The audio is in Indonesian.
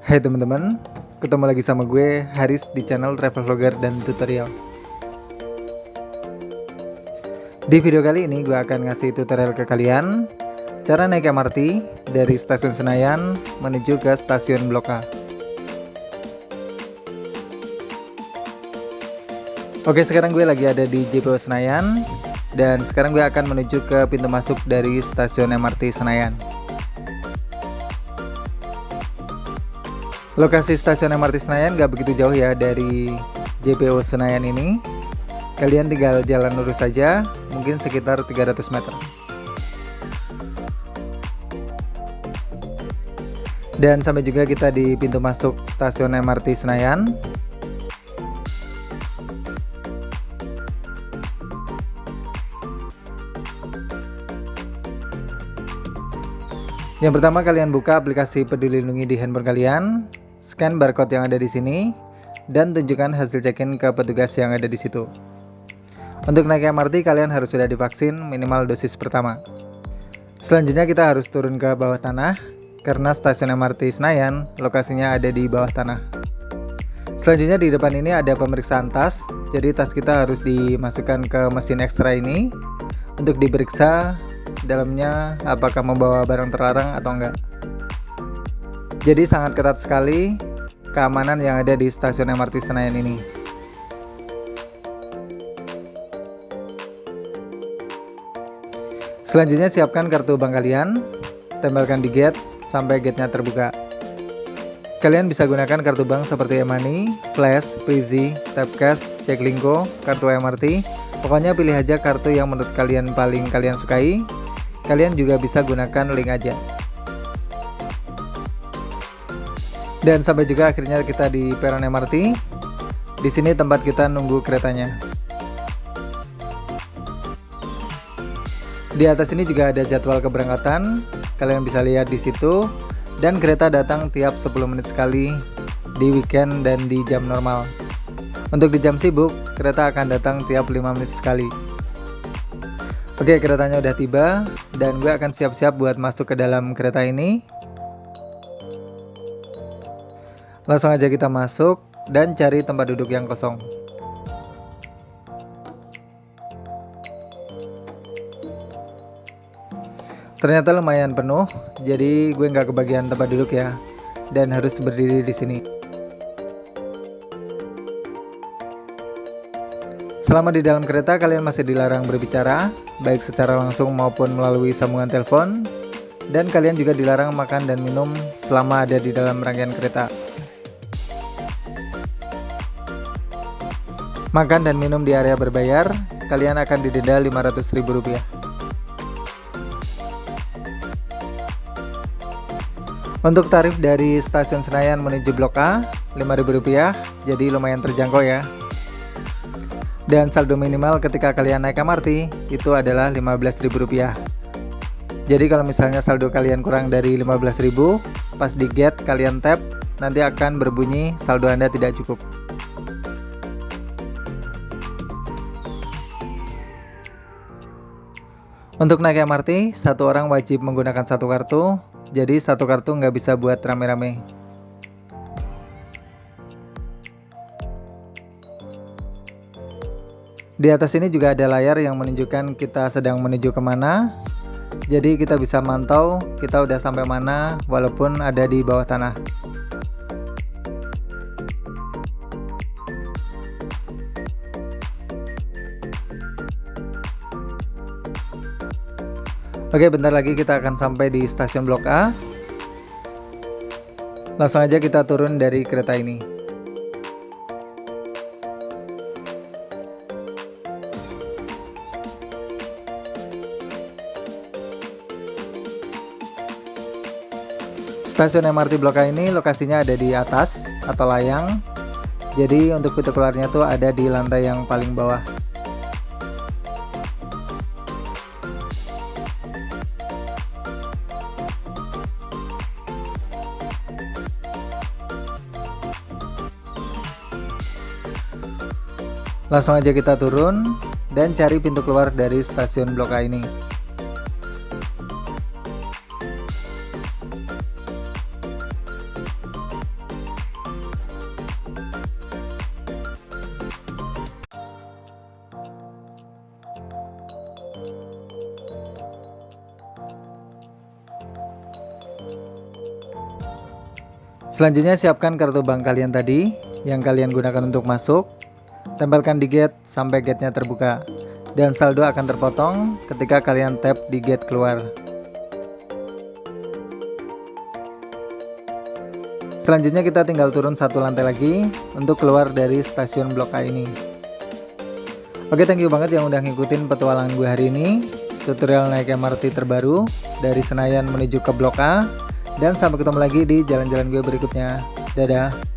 Hai teman-teman, ketemu lagi sama gue Haris di channel Travel Vlogger dan Tutorial. Di video kali ini gue akan ngasih tutorial ke kalian cara naik MRT dari stasiun Senayan menuju ke stasiun Blok A. Oke, sekarang gue lagi ada di JPO Senayan dan sekarang gue akan menuju ke pintu masuk dari stasiun MRT Senayan. Lokasi stasiun MRT Senayan gak begitu jauh ya dari JPO Senayan ini. Kalian tinggal jalan lurus saja, mungkin sekitar 300 meter. Dan sampai juga kita di pintu masuk stasiun MRT Senayan. Yang pertama, kalian buka aplikasi Peduli Lindungi di handphone kalian. Scan barcode yang ada di sini dan tunjukkan hasil check-in ke petugas yang ada di situ. Untuk naik MRT kalian harus sudah divaksin minimal dosis pertama. Selanjutnya kita harus turun ke bawah tanah karena stasiun MRT Senayan lokasinya ada di bawah tanah. Selanjutnya di depan ini ada pemeriksaan tas. Jadi tas kita harus dimasukkan ke mesin ekstra ini untuk diperiksa dalamnya apakah membawa barang terlarang atau enggak. Jadi sangat ketat sekali keamanan yang ada di stasiun MRT Senayan ini. Selanjutnya siapkan kartu bank kalian, tempelkan di gate sampai gate-nya terbuka. Kalian bisa gunakan kartu bank seperti e-money, flash, Prizi, Tapcash, Jaklingko, kartu MRT. Pokoknya pilih aja kartu yang menurut kalian paling kalian sukai. Kalian juga bisa gunakan link aja. Dan sampai juga akhirnya kita di peron MRT. Di sini tempat kita nunggu keretanya. Di atas ini juga ada jadwal keberangkatan. Kalian bisa lihat di situ. Dan kereta datang tiap 10 menit sekali di weekend dan di jam normal. Untuk di jam sibuk, kereta akan datang tiap 5 menit sekali. Oke, keretanya udah tiba dan gue akan siap-siap buat masuk ke dalam kereta ini. Langsung aja kita masuk dan cari tempat duduk yang kosong. Ternyata lumayan penuh, jadi gue nggak kebagian tempat duduk ya, dan harus berdiri di sini. Selama di dalam kereta kalian masih dilarang berbicara, baik secara langsung maupun melalui sambungan telepon, dan kalian juga dilarang makan dan minum selama ada di dalam rangkaian kereta. Makan dan minum di area berbayar, kalian akan didenda Rp500.000. Untuk tarif dari stasiun Senayan menuju Blok A, Rp5.000, jadi lumayan terjangkau ya. Dan saldo minimal ketika kalian naik MRT itu adalah Rp15.000. Jadi kalau misalnya saldo kalian kurang dari 15.000, pas di gate kalian tap, nanti akan berbunyi saldo Anda tidak cukup. Untuk naik MRT, satu orang wajib menggunakan satu kartu, jadi satu kartu nggak bisa buat rame-rame. Di atas ini juga ada layar yang menunjukkan kita sedang menuju kemana, jadi kita bisa mantau kita udah sampai mana walaupun ada di bawah tanah. Oke, bentar lagi kita akan sampai di stasiun Blok A. Langsung aja kita turun dari kereta ini. Stasiun MRT Blok A ini lokasinya ada di atas atau layang. Jadi untuk pintu keluarnya tuh ada di lantai yang paling bawah. Langsung aja kita turun dan cari pintu keluar dari stasiun Blok A ini. Selanjutnya siapkan kartu bank kalian tadi yang kalian gunakan untuk masuk. Tempelkan di gate sampai gate-nya terbuka. Dan saldo akan terpotong ketika kalian tap di gate keluar. Selanjutnya kita tinggal turun satu lantai lagi untuk keluar dari stasiun Blok A ini. Oke, thank you banget yang udah ngikutin petualangan gue hari ini. Tutorial naik MRT terbaru dari Senayan menuju ke Blok A. Dan sampai ketemu lagi di jalan-jalan gue berikutnya. Dadah.